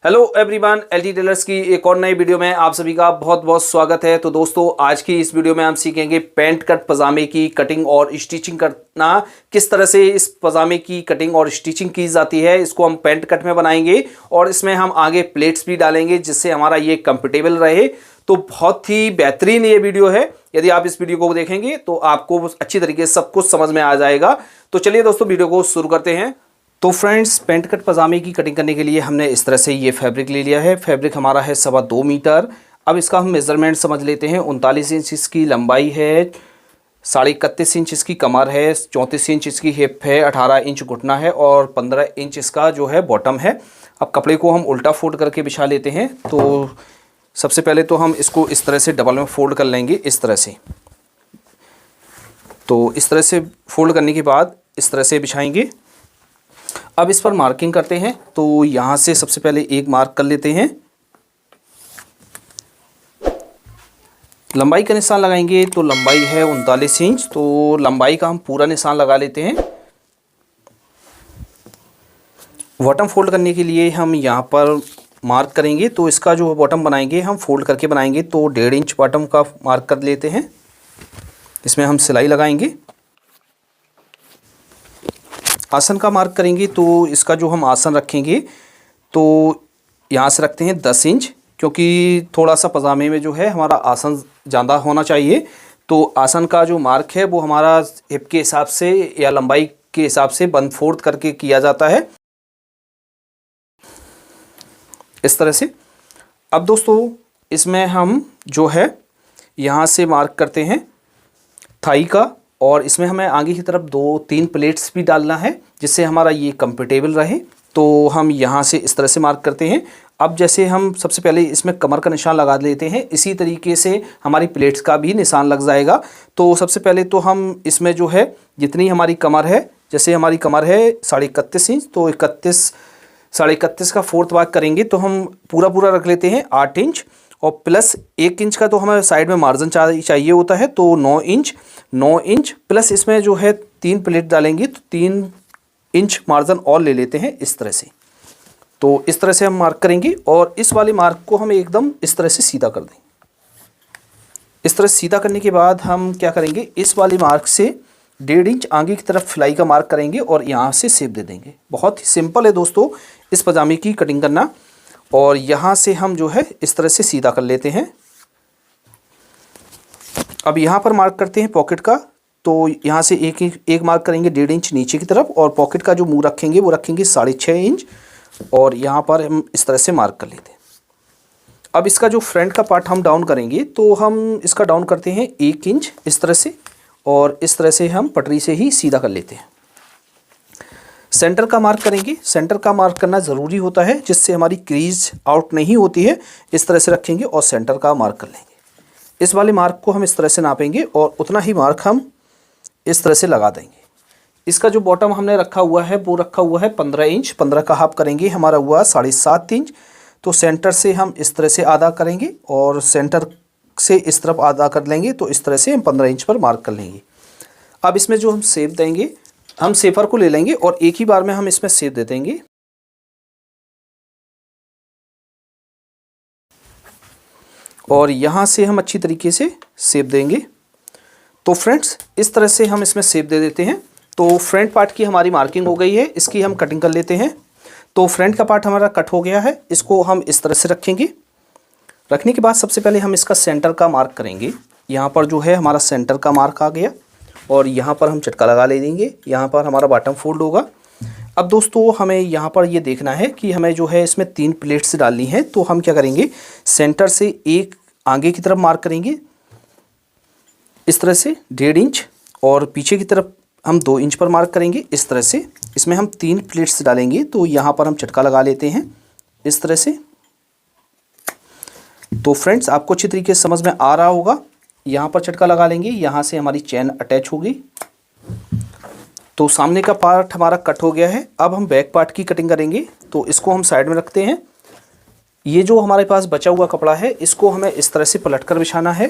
Hello everyone, LT tailors की एक और नई वीडियो में आप सभी का बहुत बहुत स्वागत है। तो दोस्तों, आज की इस वीडियो में हम सीखेंगे पैंट कट पजामे की कटिंग और स्टिचिंग करना। किस तरह से इस पजामे की कटिंग और स्टिचिंग की जाती है, इसको हम पैंट कट में बनाएंगे और इसमें हम आगे प्लेट्स भी डालेंगे जिससे हमारा ये कंफर्टेबल रहे। तो बहुत ही बेहतरीन ये वीडियो है। यदि आप इस वीडियो को देखेंगे तो आपको अच्छी तरीके से सब कुछ समझ में आ जाएगा। तो चलिए दोस्तों, वीडियो को शुरू करते हैं। तो फ्रेंड्स, पैंट कट पजामे की कटिंग करने के लिए हमने इस तरह से ये फैब्रिक ले लिया है। फैब्रिक हमारा है 2.25 मीटर। अब इसका हम मेज़रमेंट समझ लेते हैं। 39 इंच इसकी लंबाई है, 31.5 इंच इसकी कमर है, 34 इंच इसकी हिप है, 18 इंच घुटना है और 15 इंच इसका जो है बॉटम है। अब कपड़े को हम उल्टा फोल्ड करके बिछा लेते हैं। तो सबसे पहले तो हम इसको इस तरह से डबल में फोल्ड कर लेंगे, इस तरह से। तो इस तरह से फोल्ड करने के बाद इस तरह से बिछाएंगे। अब इस पर मार्किंग करते हैं। तो यहाँ से सबसे पहले एक मार्क कर लेते हैं। लंबाई का निशान लगाएंगे तो लंबाई है 39 इंच। तो लंबाई का हम पूरा निशान लगा लेते हैं। बॉटम फोल्ड करने के लिए हम यहाँ पर मार्क करेंगे। तो इसका जो बॉटम बनाएंगे हम फोल्ड करके बनाएंगे। तो 1.5 इंच बॉटम का मार्क कर लेते हैं। इसमें हम सिलाई लगाएंगे। आसन का मार्क करेंगे। तो इसका जो हम आसन रखेंगे तो यहाँ से रखते हैं 10 इंच, क्योंकि थोड़ा सा पजामे में जो है हमारा आसन ज़्यादा होना चाहिए। तो आसन का जो मार्क है वो हमारा हिप के हिसाब से या लंबाई के हिसाब से बंद फोल्ड करके किया जाता है, इस तरह से। अब दोस्तों, इसमें हम जो है यहाँ से मार्क करते हैं थाई का, और इसमें हमें आगे की तरफ 2-3 प्लेट्स भी डालना है जिससे हमारा ये कंफर्टेबल रहे। तो हम यहाँ से इस तरह से मार्क करते हैं। अब जैसे हम सबसे पहले इसमें कमर का निशान लगा लेते हैं, इसी तरीके से हमारी प्लेट्स का भी निशान लग जाएगा। तो सबसे पहले तो हम इसमें जो है जितनी हमारी कमर है, जैसे हमारी कमर है 31.5 इंच, तो 31 का 4th भाग करेंगे तो हम पूरा रख लेते हैं 8 इंच, और प्लस 1 इंच का तो हमें साइड में मार्जिन चाहिए होता है। तो 9 इंच प्लस इसमें जो है 3 प्लेट डालेंगे तो 3 इंच मार्जिन और ले लेते हैं, इस तरह से। तो इस तरह से हम मार्क करेंगे और इस वाले मार्क को हम एकदम इस तरह से सीधा कर देंगे। इस तरह सीधा करने के बाद हम क्या करेंगे, इस वाले मार्क से 1.5 इंच आगे की तरफ सिलाई का मार्क करेंगे और यहाँ से शेप दे देंगे। बहुत ही सिंपल है दोस्तों इस पजामे की कटिंग करना। और यहाँ से हम जो है इस तरह से सीधा कर लेते हैं। अब यहाँ पर मार्क करते हैं पॉकेट का। तो यहाँ से एक मार्क करेंगे 1.5 इंच नीचे की तरफ, और पॉकेट का जो मुंह रखेंगे वो रखेंगे 6.5 इंच, और यहाँ पर हम इस तरह से मार्क कर लेते हैं। अब इसका जो फ्रंट का पार्ट हम डाउन करेंगे तो हम इसका डाउन करते हैं 1 इंच इस तरह से, और इस तरह से हम पटरी से ही सीधा कर लेते हैं। सेंटर का मार्क करेंगे। सेंटर का मार्क करना ज़रूरी होता है जिससे हमारी क्रीज आउट नहीं होती है। इस तरह से रखेंगे और सेंटर का मार्क कर लेंगे। इस वाले मार्क को हम इस तरह से नापेंगे और उतना ही मार्क हम इस तरह से लगा देंगे। इसका जो बॉटम हमने रखा हुआ है वो रखा हुआ है 15 इंच। 15 का हाफ करेंगे, हमारा हुआ 7.5 इंच। तो सेंटर से हम इस तरह से आधा करेंगे और सेंटर से इस तरफ आधा कर लेंगे। तो इस तरह से हम 15 इंच पर मार्क कर लेंगे। अब इसमें जो हम शेप देंगे, हम शेपर को ले लेंगे और एक ही बार में हम इसमें शेप दे देंगे। और यहाँ से हम अच्छी तरीके से शेप देंगे। तो फ्रेंड्स, इस तरह से हम इसमें शेप दे देते हैं। तो फ्रंट पार्ट की हमारी मार्किंग हो गई है, इसकी हम कटिंग कर लेते हैं। तो फ्रंट का पार्ट हमारा कट हो गया है, इसको हम इस तरह से रखेंगे। रखने के बाद सबसे पहले हम इसका सेंटर का मार्क करेंगे। यहाँ पर जो है हमारा सेंटर का मार्क आ गया, और यहाँ पर हम चटका लगा ले देंगे। यहाँ पर हमारा बॉटम फोल्ड होगा। अब दोस्तों, हमें यहाँ पर ये देखना है कि हमें जो है इसमें 3 प्लेट्स डालनी है। तो हम क्या करेंगे, सेंटर से एक आगे की तरफ मार्क करेंगे इस तरह से 1.5 इंच, और पीछे की तरफ हम 2 इंच पर मार्क करेंगे इस तरह से। इसमें हम 3 प्लेट्स डालेंगे। तो यहाँ पर हम चटका लगा लेते हैं इस तरह से। तो फ्रेंड्स, आपको अच्छी तरीके से समझ में आ रहा होगा। यहाँ पर चटका लगा लेंगे, यहाँ से हमारी चेन अटैच होगी। तो सामने का पार्ट हमारा कट हो गया है। अब हम बैक पार्ट की कटिंग करेंगे। तो इसको हम साइड में रखते हैं। ये जो हमारे पास बचा हुआ कपड़ा है इसको हमें इस तरह से पलट कर बिछाना है।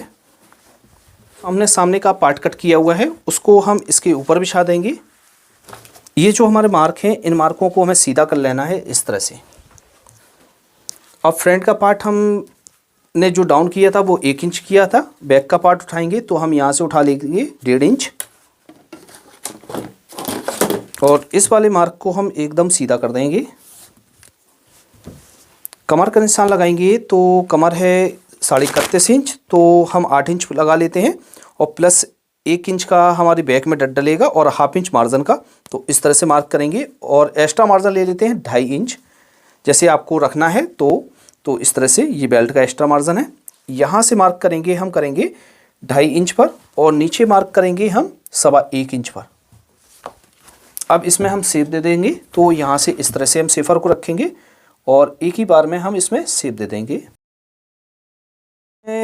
हमने सामने का पार्ट कट किया हुआ है उसको हम इसके ऊपर बिछा देंगे। ये जो हमारे मार्क हैं, इन मार्कों को हमें सीधा कर लेना है इस तरह से। अब फ्रंट का पार्ट हमने जो डाउन किया था वो 1 इंच किया था। बैक का पार्ट उठाएंगे तो हम यहाँ से उठा लेंगे 1.5 इंच, और इस वाले मार्क को हम एकदम सीधा कर देंगे। कमर का निशान लगाएंगे तो कमर है 31.5 इंच, तो हम 8 इंच लगा लेते हैं, और प्लस 1 इंच का हमारी बैक में डट डलेगा और 1/2 इंच मार्जिन का, तो इस तरह से मार्क करेंगे। और एक्स्ट्रा मार्जिन ले लेते हैं 2.5 इंच, जैसे आपको रखना है तो इस तरह से ये बेल्ट का एक्स्ट्रा मार्जिन है। यहाँ से मार्क करेंगे, हम करेंगे 2.5 इंच पर, और नीचे मार्क करेंगे हम 1.25 इंच पर। अब इसमें हम शेप दे देंगे, तो यहाँ से इस तरह से हम शेफर को रखेंगे और एक ही बार में हम इसमें शेप दे देंगे।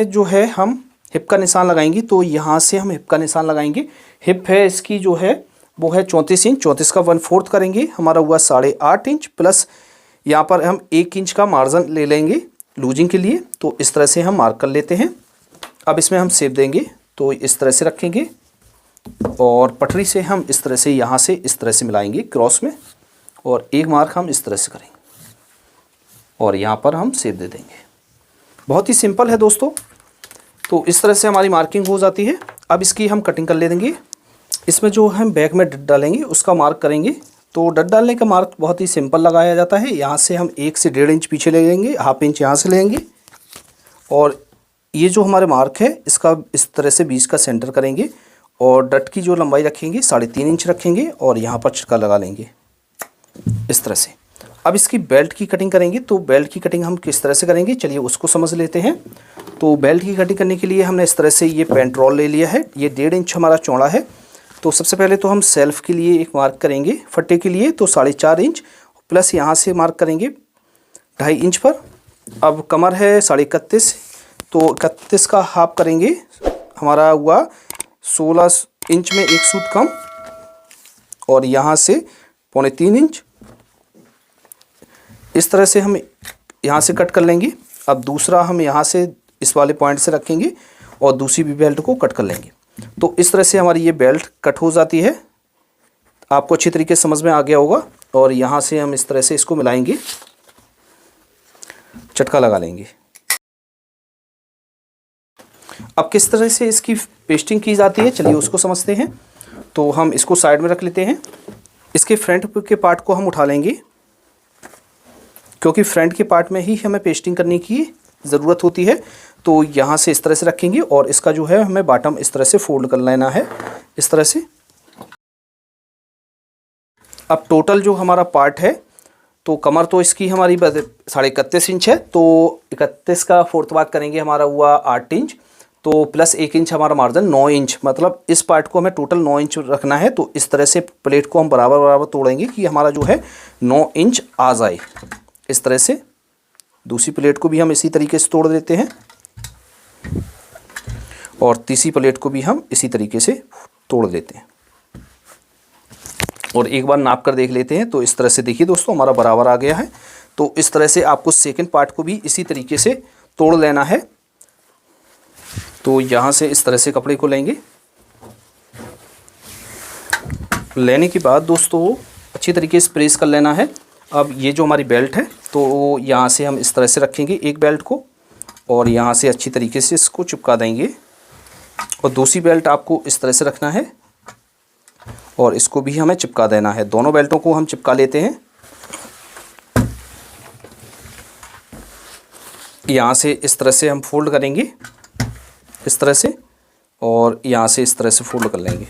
जो है हम हिप का निशान लगाएंगे, तो यहाँ से हम हिप का निशान लगाएंगे। हिप है इसकी जो है वो है 34 इंच, 34 का 1/4 करेंगे, हमारा हुआ 8.5 इंच, प्लस यहाँ पर हम 1 इंच का मार्जिन ले लेंगे लूजिंग के लिए, तो इस तरह से हम मार्क कर लेते हैं। अब इसमें हम शेप देंगे, तो इस तरह से रखेंगे और पटरी से हम इस तरह से यहाँ से इस तरह से मिलाएंगे क्रॉस में, और एक मार्क हम इस तरह से करेंगे और यहाँ पर हम शेप दे देंगे। बहुत ही सिंपल है दोस्तों। तो इस तरह से हमारी मार्किंग हो जाती है। अब इसकी हम कटिंग कर ले देंगे। इसमें जो हम बैक में डट डालेंगे उसका मार्क करेंगे। तो डट डालने का मार्क बहुत ही सिंपल लगाया जाता है। यहाँ से हम 1 से 1.5 इंच पीछे ले लेंगे, 1/2 इंच यहाँ से लेंगे, और ये जो हमारे मार्क है इसका इस तरह से बीच का सेंटर करेंगे, और डट की जो लंबाई रखेंगे 3.5 इंच रखेंगे, और यहाँ पर छिटका लगा लेंगे इस तरह से। अब इसकी बेल्ट की कटिंग करेंगे। तो बेल्ट की कटिंग हम किस तरह से करेंगे, चलिए उसको समझ लेते हैं। तो बेल्ट की कटिंग करने के लिए हमने इस तरह से ये पेंट रोल ले लिया है, ये 1.5 इंच हमारा चौड़ा है। तो सबसे पहले तो हम सेल्फ के लिए एक मार्क करेंगे फट्टे के लिए, तो 4.5 इंच, प्लस यहाँ से मार्क करेंगे 2.5 इंच पर। अब कमर है 31.5, तो 31 का हाफ करेंगे, हमारा हुआ 16 इंच में 1 सूत कम, और यहाँ से 3.25 इंच। इस तरह से हम यहाँ से कट कर लेंगे। अब दूसरा हम यहाँ से इस वाले पॉइंट से रखेंगे और दूसरी भी बेल्ट को कट कर लेंगे। तो इस तरह से हमारी ये बेल्ट कट हो जाती है। आपको अच्छी तरीके से समझ में आ गया होगा। और यहाँ से हम इस तरह से इसको मिलाएंगे, चटका लगा लेंगे। अब किस तरह से इसकी पेस्टिंग की जाती है, चलिए उसको समझते हैं। तो हम इसको साइड में रख लेते हैं। इसके फ्रंट के पार्ट को हम उठा लेंगे, क्योंकि फ्रंट के पार्ट में ही हमें पेस्टिंग करने की ज़रूरत होती है। तो यहाँ से इस तरह से रखेंगे, और इसका जो है हमें बॉटम इस तरह से फोल्ड कर लेना है, इस तरह से। अब टोटल जो हमारा पार्ट है, तो कमर तो इसकी हमारी 31.5 इंच है, तो 31 का 4th भाग करेंगे, हमारा हुआ 8 इंच, तो प्लस 1 इंच हमारा मार्जिन 9 इंच, मतलब इस पार्ट को हमें टोटल 9 इंच रखना है। तो इस तरह से प्लेट को हम बराबर बराबर तोड़ेंगे कि हमारा जो है 9 इंच आ जाए। इस तरह से दूसरी प्लेट को भी हम इसी तरीके से तोड़ देते हैं, और तीसरी प्लेट को भी हम इसी तरीके से तोड़ देते हैं, और एक बार नाप कर देख लेते हैं। तो इस तरह से देखिए दोस्तों, हमारा बराबर आ गया है। तो इस तरह से आपको सेकंड पार्ट को भी इसी तरीके से तोड़ लेना है। तो यहाँ से इस तरह से कपड़े को लेंगे। लेने के बाद दोस्तों अच्छी तरीके से प्रेस कर लेना है। अब ये जो हमारी बेल्ट है, तो यहाँ से हम इस तरह से रखेंगे एक बेल्ट को, और यहाँ से अच्छी तरीके से इसको चिपका देंगे, और दूसरी बेल्ट आपको इस तरह से रखना है, और इसको भी हमें चिपका देना है। दोनों बेल्टों को हम चिपका लेते हैं। यहाँ से इस तरह से हम फोल्ड करेंगे, इस तरह से, और यहाँ से इस तरह से फोल्ड कर लेंगे।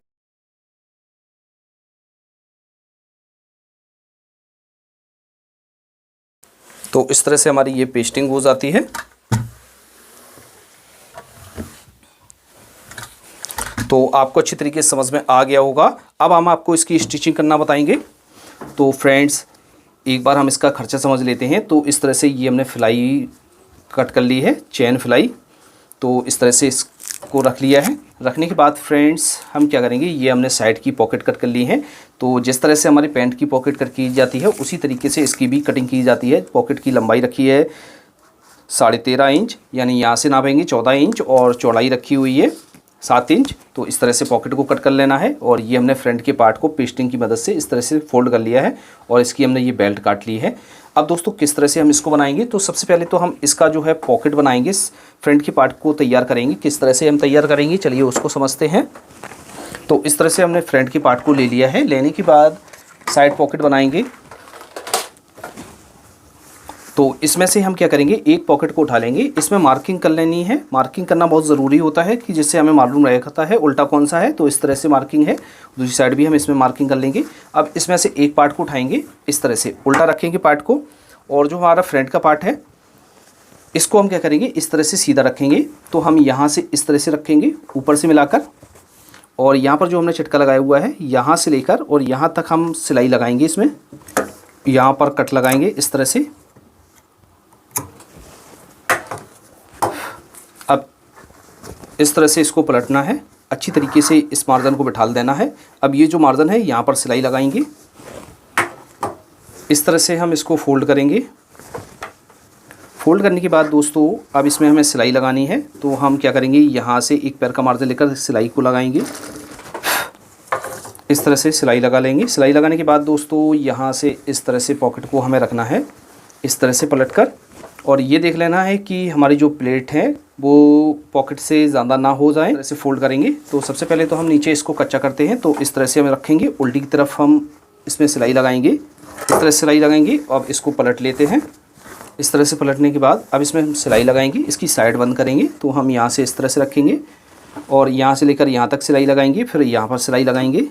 तो इस तरह से हमारी ये पेस्टिंग हो जाती है। तो आपको अच्छी तरीके से समझ में आ गया होगा। अब हम आपको इसकी स्टिचिंग करना बताएंगे। तो फ्रेंड्स, एक बार हम इसका खर्चा समझ लेते हैं। तो इस तरह से ये हमने फ्लाई कट कर ली है, चेन फ्लाई। तो इस तरह से इसको रख लिया है। रखने के बाद फ्रेंड्स हम क्या करेंगे, ये हमने साइड की पॉकेट कट कर ली है। तो जिस तरह से हमारी पैंट की पॉकेट कट की जाती है, उसी तरीके से इसकी भी कटिंग की जाती है। पॉकेट की लंबाई रखी है 13.5 इंच, यानी यहाँ से नापेंगे 14 इंच, और चौड़ाई रखी हुई है 7 इंच। तो इस तरह से पॉकेट को कट कर लेना है। और ये हमने फ्रंट के पार्ट को पेस्टिंग की मदद से इस तरह से फोल्ड कर लिया है, और इसकी हमने ये बेल्ट काट ली है। अब दोस्तों किस तरह से हम इसको बनाएंगे, तो सबसे पहले तो हम इसका जो है पॉकेट बनाएंगे, फ्रंट की पार्ट को तैयार करेंगे। किस तरह से हम तैयार करेंगे चलिए उसको समझते हैं। तो इस तरह से हमने फ्रंट की पार्ट को ले लिया है। लेने के बाद साइड पॉकेट बनाएंगे। तो इसमें से हम क्या करेंगे, एक पॉकेट को उठा लेंगे, इसमें मार्किंग कर लेनी है। मार्किंग करना बहुत ज़रूरी होता है कि जिससे हमें मालूम रहता है उल्टा कौन सा है। तो इस तरह से मार्किंग है, दूसरी साइड भी हम इसमें मार्किंग कर लेंगे। अब इसमें से एक पार्ट को उठाएंगे, इस तरह से उल्टा रखेंगे पार्ट को, और जो हमारा फ्रंट का पार्ट है इसको हम क्या करेंगे, इस तरह से सीधा रखेंगे। तो हम यहाँ से इस तरह से रखेंगे ऊपर से मिलाकर, और यहाँ पर जो हमने चटका लगाया हुआ है यहाँ से लेकर और यहाँ तक हम सिलाई लगाएंगे। इसमें यहाँ पर कट लगाएंगे इस तरह से। अब इस तरह से इसको पलटना है, अच्छी तरीके से इस मार्जिन को बिठा देना है। अब ये जो मार्जिन है यहाँ पर सिलाई लगाएंगे, इस तरह से हम इसको फोल्ड करेंगे। फोल्ड करने के बाद दोस्तों अब इसमें हमें सिलाई लगानी है। तो हम क्या करेंगे, यहाँ से एक पैर का मार्जिन लेकर सिलाई को लगाएंगे, इस तरह से सिलाई लगा लेंगे। सिलाई लगाने के बाद दोस्तों यहाँ से इस तरह से पॉकेट को हमें रखना है, इस तरह से पलट कर, और ये देख लेना है कि हमारी जो प्लेट है वो पॉकेट से ज़्यादा ना हो जाए। इस तरह से फोल्ड करेंगे। तो सबसे पहले तो हम नीचे इसको कच्चा करते हैं। तो इस तरह से हम रखेंगे, उल्टी की तरफ हम इसमें सिलाई लगाएंगे, इस तरह से सिलाई लगाएंगे। अब इसको पलट लेते हैं, इस तरह से पलटने के बाद अब इसमें हम सिलाई लगाएंगे, इसकी साइड बंद करेंगे। तो हम यहाँ से इस तरह से रखेंगे और यहाँ से लेकर यहाँ तक सिलाई लगाएंगे, फिर यहाँ पर सिलाई लगाएंगे,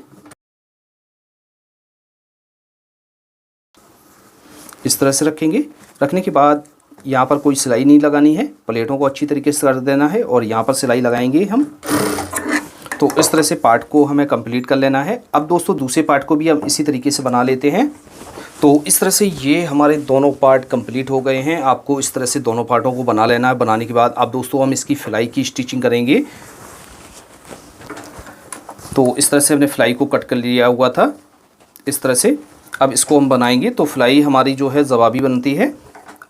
इस तरह से रखेंगे। रखने के बाद यहाँ पर कोई सिलाई नहीं लगानी है, प्लेटों को अच्छी तरीके से कर देना है और यहाँ पर सिलाई लगाएंगे हम। तो इस तरह से पार्ट को हमें कंप्लीट कर लेना है। अब दोस्तों दूसरे पार्ट को भी हम इसी तरीके से बना लेते हैं। तो इस तरह से ये हमारे दोनों पार्ट कंप्लीट हो गए हैं। आपको इस तरह से दोनों पार्टों को बना लेना है। बनाने के बाद अब दोस्तों हम इसकी फ्लाई की स्टिचिंग करेंगे। तो इस तरह से हमने फ्लाई को कट कर लिया हुआ था, इस तरह से। अब इसको हम बनाएंगे। तो फ्लाई हमारी जो है जवाबी बनती है।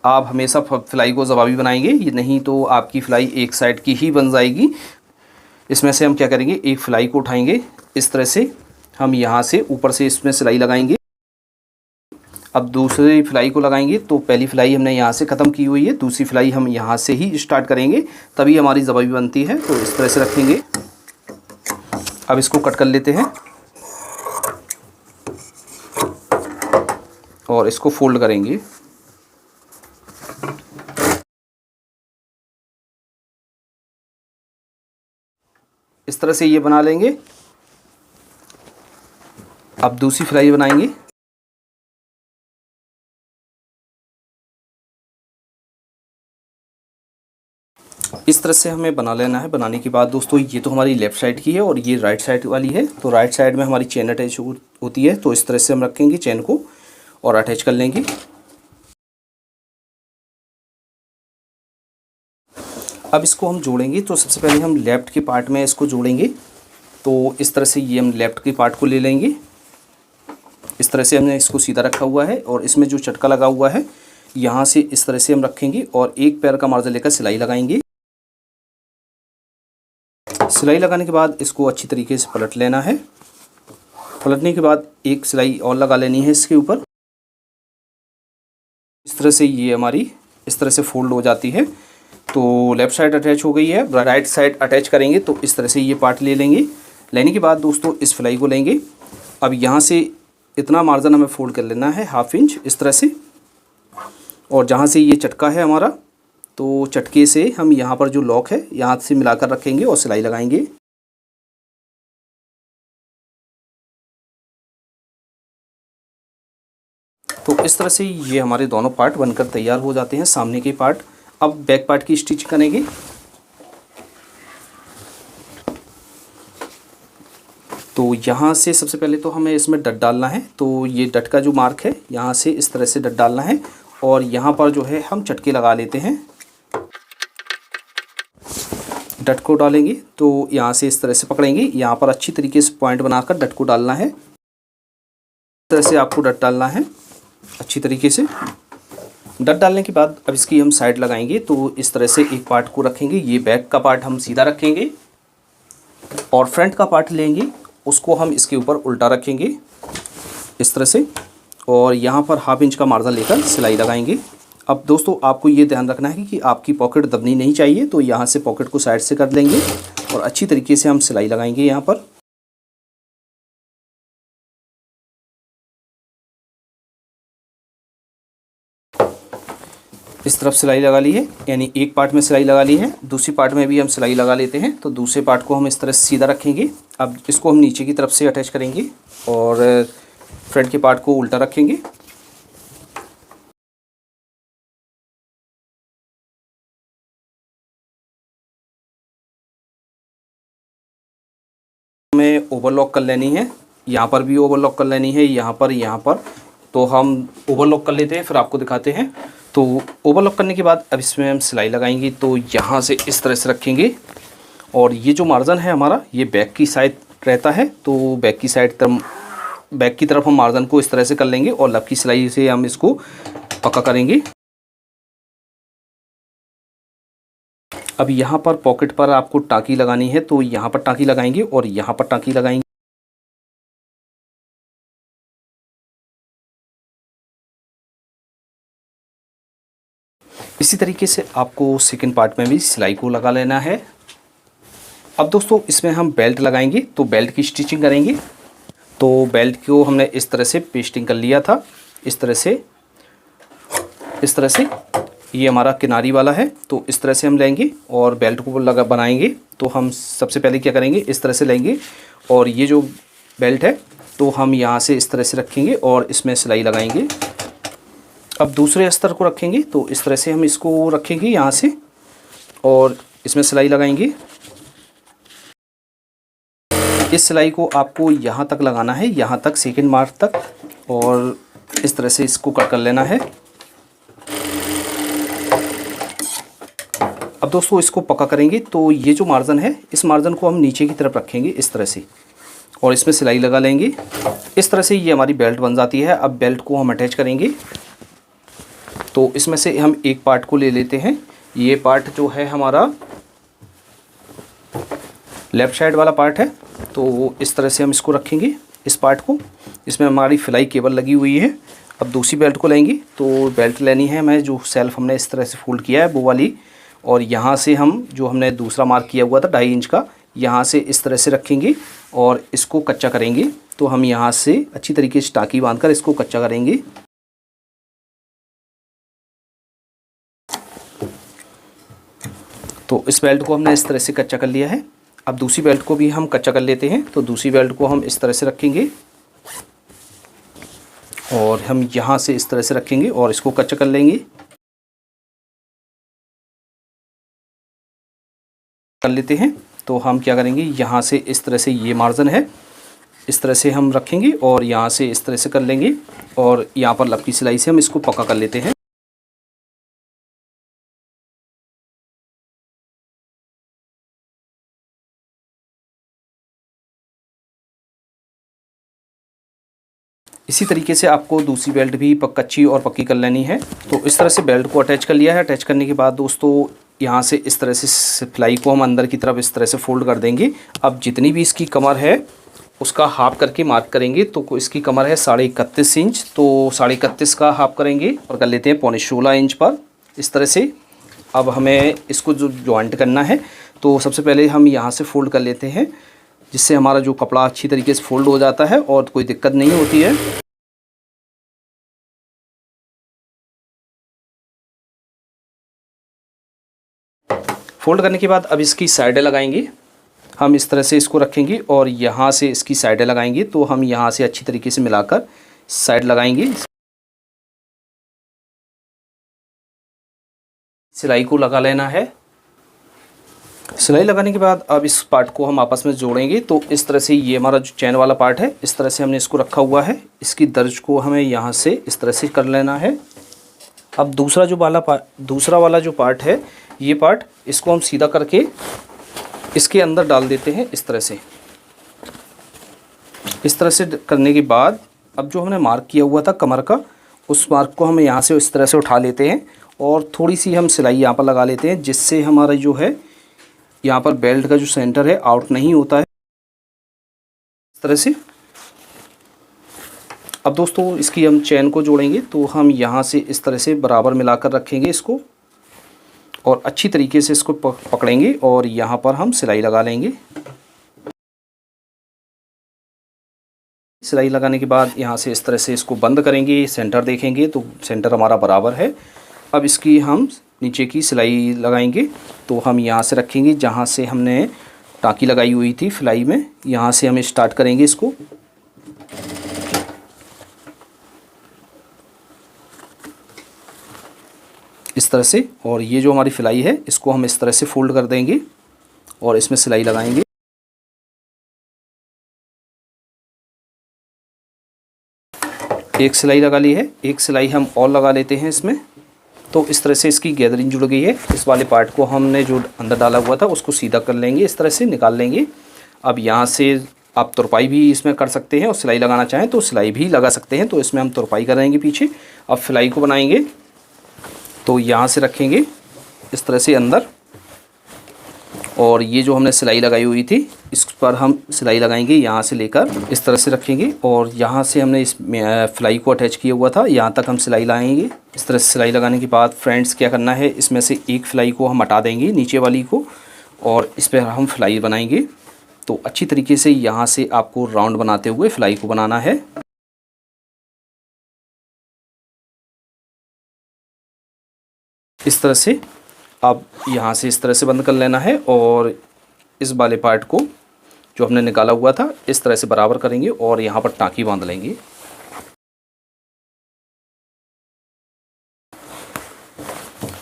आप हमेशा फ्लाई को जवाबी बनाएंगे, ये नहीं तो आपकी फ्लाई एक साइड की ही बन जाएगी। इसमें से हम क्या करेंगे, एक फ्लाई को उठाएंगे, इस तरह से हम यहाँ से ऊपर से इसमें सिलाई लगाएंगे। अब दूसरी फ्लाई को लगाएंगे। तो पहली फ्लाई हमने यहाँ से ख़त्म की हुई है, दूसरी फ्लाई हम यहाँ से ही स्टार्ट करेंगे, तभी हमारी जवाबी बनती है। तो इस तरह से रखेंगे। अब इसको कट कर लेते हैं और इसको फोल्ड करेंगे। इस तरह से ये बना लेंगे। अब दूसरी फ्लाई बनाएंगे। इस तरह से हमें बना लेना है। बनाने के बाद दोस्तों ये तो हमारी लेफ़्ट साइड की है और ये राइट साइड वाली है। तो राइट साइड में हमारी चेन अटैच होती है। तो इस तरह से हम रखेंगे चेन को और अटैच कर लेंगे। अब इसको हम जोड़ेंगे। तो सबसे पहले हम लेफ़्ट के पार्ट में इसको जोड़ेंगे। तो इस तरह से ये हम लेफ़्ट के पार्ट को ले लेंगे। इस तरह से हमने इसको सीधा रखा हुआ है और इसमें जो चटका लगा हुआ है यहाँ से इस तरह से हम रखेंगे और एक पैर का मार्जिन लेकर सिलाई लगाएंगे। सिलाई लगाने के बाद इसको अच्छी तरीके से पलट लेना है। पलटने के बाद एक सिलाई और लगा लेनी है इसके ऊपर। इस तरह से ये हमारी इस तरह से फोल्ड हो जाती है। तो लेफ़्ट साइड अटैच हो गई है। राइट साइड अटैच करेंगे। तो इस तरह से ये पार्ट ले लेंगे। लेने के बाद दोस्तों इस फ्लाई को लेंगे। अब यहाँ से इतना मार्जिन हमें फोल्ड कर लेना है, 1/2 इंच इस तरह से। और जहाँ से ये चटका है हमारा, तो चटके से हम यहाँ पर जो लॉक है यहाँ से मिलाकर रखेंगे और सिलाई लगाएंगे। तो इस तरह से ये हमारे दोनों पार्ट बनकर तैयार हो जाते हैं, सामने के पार्ट। अब बैक पार्ट की स्टिच करेंगे। तो यहाँ से सबसे पहले तो हमें इसमें डट डालना है। तो ये डट का जो मार्क है यहाँ से इस तरह से डट डालना है और यहाँ पर जो है हम चटके लगा लेते हैं। डट को डालेंगे तो यहाँ से इस तरह से पकड़ेंगे। यहाँ पर अच्छी तरीके से पॉइंट बनाकर डट को डालना है। इस तरह से आपको डट डालना है अच्छी तरीके से। डट डालने के बाद अब इसकी हम साइड लगाएंगे। तो इस तरह से एक पार्ट को रखेंगे। ये बैक का पार्ट हम सीधा रखेंगे और फ्रंट का पार्ट लेंगे, उसको हम इसके ऊपर उल्टा रखेंगे इस तरह से। और यहाँ पर हाफ इंच का मार्जिन लेकर सिलाई लगाएंगे। अब दोस्तों आपको ये ध्यान रखना है कि आपकी पॉकेट दबनी नहीं चाहिए, तो यहाँ से पॉकेट को साइड से कर लेंगे और अच्छी तरीके से हम सिलाई लगाएंगे। यहाँ पर इस तरफ सिलाई लगा ली है, यानी एक पार्ट में सिलाई लगा ली है, दूसरी पार्ट में भी हम सिलाई लगा लेते हैं। तो दूसरे पार्ट को हम इस तरह से सीधा रखेंगे। अब इसको हम नीचे की तरफ से अटैच करेंगे और फ्रंट के पार्ट को उल्टा रखेंगे। हमें ओवरलॉक कर लेनी है, यहाँ पर भी ओवरलॉक कर लेनी है, यहाँ पर। तो हम ओवरलॉक कर लेते हैं, फिर आपको दिखाते हैं। तो ओवरलॉक करने के बाद अब इसमें हम सिलाई लगाएंगे। तो यहाँ से इस तरह से रखेंगे और ये जो मार्जिन है हमारा, ये बैक की साइड रहता है। तो बैक की तरफ हम मार्जिन को इस तरह से कर लेंगे और लब की सिलाई से हम इसको पक्का करेंगे। अब यहाँ पर पॉकेट पर आपको टाँकी लगानी है, तो यहाँ पर टाँकी लगाएंगे और यहाँ पर टाँकी लगाएंगे। इसी तरीके से आपको सेकंड पार्ट में भी सिलाई को लगा लेना है। अब दोस्तों इसमें हम बेल्ट लगाएंगे, तो बेल्ट की स्टिचिंग करेंगे। तो बेल्ट को हमने इस तरह से पेस्टिंग कर लिया था, इस तरह से ये हमारा किनारी वाला है। तो इस तरह से हम लेंगे और बेल्ट को बनाएंगे। तो हम सबसे पहले क्या करेंगे, इस तरह से लेंगे और ये जो बेल्ट है तो हम यहाँ से इस तरह से रखेंगे और इसमें सिलाई लगाएंगे। अब दूसरे अस्तर को रखेंगे, तो इस तरह से हम इसको रखेंगे यहाँ से और इसमें सिलाई लगाएंगे। इस सिलाई को आपको यहाँ तक लगाना है, यहाँ तक, सेकंड मार्क तक, और इस तरह से इसको कट कर लेना है। अब दोस्तों इसको पक्का करेंगे। तो ये जो मार्जिन है, इस मार्जिन को हम नीचे की तरफ रखेंगे इस तरह से और इसमें सिलाई लगा लेंगे। इस तरह से ये हमारी बेल्ट बन जाती है। अब बेल्ट को हम अटैच करेंगे। तो इसमें से हम एक पार्ट को ले लेते हैं। ये पार्ट जो है हमारा लेफ़्ट साइड वाला पार्ट है। तो इस तरह से हम इसको रखेंगे, इस पार्ट को। इसमें हमारी फ्लाई केबल लगी हुई है। अब दूसरी बेल्ट को लेंगे। तो बेल्ट लेनी है हमें, जो सेल्फ हमने इस तरह से फोल्ड किया है वो वाली, और यहाँ से हम जो हमने दूसरा मार्क किया हुआ था 2.5 इंच का, यहाँ से इस तरह से रखेंगे और इसको कच्चा करेंगे। तो हम यहाँ से अच्छी तरीके से टाँकी बांधकर इसको कच्चा करेंगे। तो इस बेल्ट को हमने इस तरह से कच्चा कर लिया है। अब दूसरी बेल्ट को भी हम कच्चा कर लेते हैं। तो दूसरी बेल्ट को हम इस तरह से रखेंगे और हम यहाँ से इस तरह से रखेंगे और इसको कच्चा कर लेंगे, कर लेते हैं। तो हम क्या करेंगे, यहाँ से इस तरह से ये मार्जिन है, इस तरह से हम रखेंगे और यहाँ से इस तरह से कर लेंगे और यहाँ पर लब की सिलाई से हम इसको पक्का कर लेते हैं। इसी तरीके से आपको दूसरी बेल्ट भी कच्ची और पक्की कर लेनी है। तो इस तरह से बेल्ट को अटैच कर लिया है। अटैच करने के बाद दोस्तों यहाँ से इस तरह से सिलाई को हम अंदर की तरफ इस तरह से फोल्ड कर देंगे। अब जितनी भी इसकी कमर है उसका हाफ करके मार्क करेंगे। तो इसकी कमर है 31.5 इंच, तो 31.5 का हाफ करेंगे और कर लेते हैं 16.25 इंच पर, इस तरह से। अब हमें इसको जो जॉइंट करना है, तो सबसे पहले हम यहाँ से फोल्ड कर लेते हैं, जिससे हमारा जो कपड़ा अच्छी तरीके से फोल्ड हो जाता है और कोई दिक्कत नहीं होती है। फोल्ड करने के बाद अब इसकी साइडें लगाएंगे। हम इस तरह से इसको रखेंगे और यहाँ से इसकी साइडें लगाएंगे। तो हम यहाँ से अच्छी तरीके से मिलाकर साइड लगाएंगे। सिलाई को लगा लेना है। सिलाई लगाने के बाद अब इस पार्ट को हम आपस में जोड़ेंगे। तो इस तरह से ये हमारा जो चैन वाला पार्ट है, इस तरह से हमने इसको रखा हुआ है। इसकी दर्ज को हमें यहाँ से इस तरह से कर लेना है। अब दूसरा वाला जो पार्ट है, ये पार्ट, इसको हम सीधा करके इसके अंदर डाल देते हैं इस तरह से। इस तरह से करने के बाद अब जो हमने मार्क किया हुआ था कमर का, उस मार्क को हम यहाँ से इस तरह से उठा लेते हैं और थोड़ी सी हम सिलाई यहाँ पर लगा लेते हैं, जिससे हमारा जो है यहाँ पर बेल्ट का जो सेंटर है आउट नहीं होता है, इस तरह से। अब दोस्तों इसकी हम चेन को जोड़ेंगे, तो हम यहाँ से इस तरह से बराबर मिलाकर रखेंगे इसको और अच्छी तरीके से इसको पकड़ेंगे और यहाँ पर हम सिलाई लगा लेंगे। सिलाई लगाने के बाद यहाँ से इस तरह से इसको बंद करेंगे, सेंटर देखेंगे तो सेंटर हमारा बराबर है। अब इसकी हम नीचे की सिलाई लगाएंगे, तो हम यहाँ से रखेंगे जहाँ से हमने टाँकी लगाई हुई थी सिलाई में, यहाँ से हम स्टार्ट करेंगे इसको। इस तरह से, और ये जो हमारी सिलाई है इसको हम इस तरह से फोल्ड कर देंगे और इसमें सिलाई लगाएंगे। एक सिलाई लगा ली है, एक सिलाई हम और लगा लेते हैं इसमें। तो इस तरह से इसकी गैदरिंग जुड़ गई है। इस वाले पार्ट को हमने जो अंदर डाला हुआ था उसको सीधा कर लेंगे, इस तरह से निकाल लेंगे। अब यहाँ से आप तुरपाई भी इसमें कर सकते हैं और सिलाई लगाना चाहें तो सिलाई भी लगा सकते हैं। तो इसमें हम तुरपाई करेंगे पीछे। अब सिलाई को बनाएंगे, तो यहाँ से रखेंगे इस तरह से अंदर, और ये जो हमने सिलाई लगाई हुई थी इस पर हम सिलाई लगाएंगे, यहाँ से लेकर इस तरह से रखेंगे और यहाँ से हमने इस फ्लाई को अटैच किया हुआ था, यहाँ तक हम सिलाई लगाएंगे। इस तरह से सिलाई लगाने के बाद फ्रेंड्स क्या करना है, इसमें से एक फ्लाई को हम हटा देंगे नीचे वाली को और इस पर हम फ्लाई बनाएंगे। तो अच्छी तरीके से यहाँ से आपको राउंड बनाते हुए फ्लाई को बनाना है। इस तरह से अब यहाँ से इस तरह से बंद कर लेना है और इस वाले पार्ट को जो हमने निकाला हुआ था इस तरह से बराबर करेंगे और यहाँ पर टाँकी बांध लेंगे।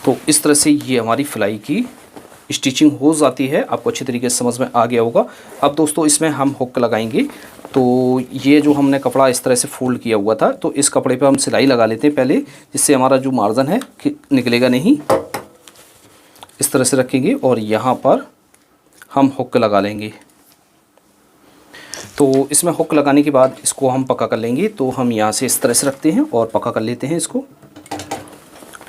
तो इस तरह से ये हमारी फ्लाई की स्टिचिंग हो जाती है। आपको अच्छी तरीके से समझ में आ गया होगा। अब दोस्तों इसमें हम हुक लगाएंगे। तो ये जो हमने कपड़ा इस तरह से फोल्ड किया हुआ था, तो इस कपड़े पे हम सिलाई लगा लेते हैं पहले, जिससे हमारा जो मार्जिन है निकलेगा नहीं। इस तरह से रखेंगे और यहाँ पर हम हुक लगा लेंगे। तो इसमें हुक लगाने के बाद इसको हम पक्का कर लेंगे। तो हम यहाँ से इस तरह से रखते हैं और पक्का कर लेते हैं इसको।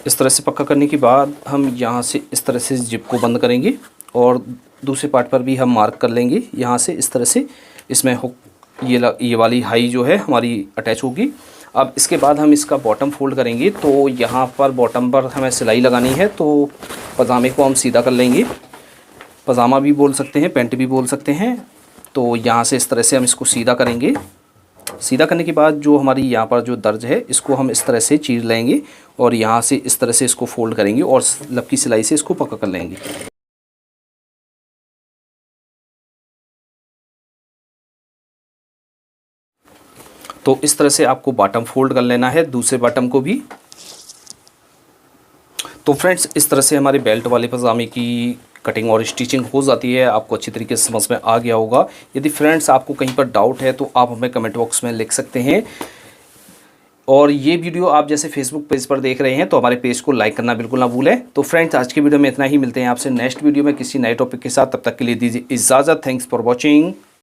इस तरह से पक्का करने के बाद हम यहाँ से इस तरह से जिप को बंद करेंगे और दूसरे पार्ट पर भी हम मार्क कर लेंगे यहाँ से इस तरह से। इसमें हुक ये वाली हाई जो है हमारी अटैच होगी। अब इसके बाद हम इसका बॉटम फोल्ड करेंगे। तो यहाँ पर बॉटम पर हमें सिलाई लगानी है, तो पजामे को हम सीधा कर लेंगे। पजामा भी बोल सकते हैं, पैंट भी बोल सकते हैं। तो यहाँ से इस तरह से हम इसको सीधा करेंगे। सीधा करने के बाद जो हमारी यहाँ पर जो दर्ज है इसको हम इस तरह से चीर लेंगे और यहाँ से इस तरह से इसको फोल्ड करेंगे और लपकी सिलाई से इसको पक्का कर लेंगे। तो इस तरह से आपको बॉटम फोल्ड कर लेना है, दूसरे बॉटम को भी। तो फ्रेंड्स इस तरह से हमारे बेल्ट वाले पजामे की कटिंग और स्टिचिंग हो जाती है। आपको अच्छी तरीके से समझ में आ गया होगा। यदि फ्रेंड्स आपको कहीं पर डाउट है तो आप हमें कमेंट बॉक्स में लिख सकते हैं। और ये वीडियो आप जैसे फेसबुक पेज पर देख रहे हैं तो हमारे पेज को लाइक करना बिल्कुल ना भूलें। तो फ्रेंड्स आज की वीडियो में इतना ही। मिलते हैं आपसे नेक्स्ट वीडियो में किसी नए टॉपिक के साथ। तब तक के लिए दीजिए इजाज़त। Thanks for watching.